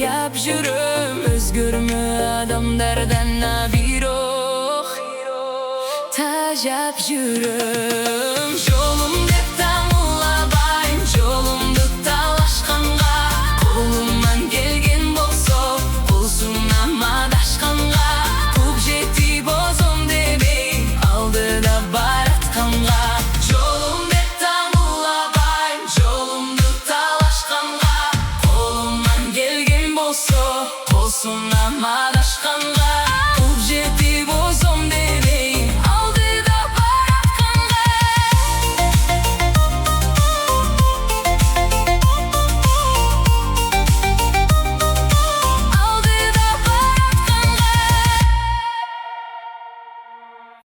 Tajab жүрөм, өзгөрмө адамдардан бирок. Tajab жүрөм, жолум деп таңылабайм, жолумду талашканга. Колуман келген болсо, кулсунам адашканга. Куп жетип озом дебей, алдыда баратканга. Жолум деп таңылабайм, жолумду талашканга. Колуман келген болсо, колсунам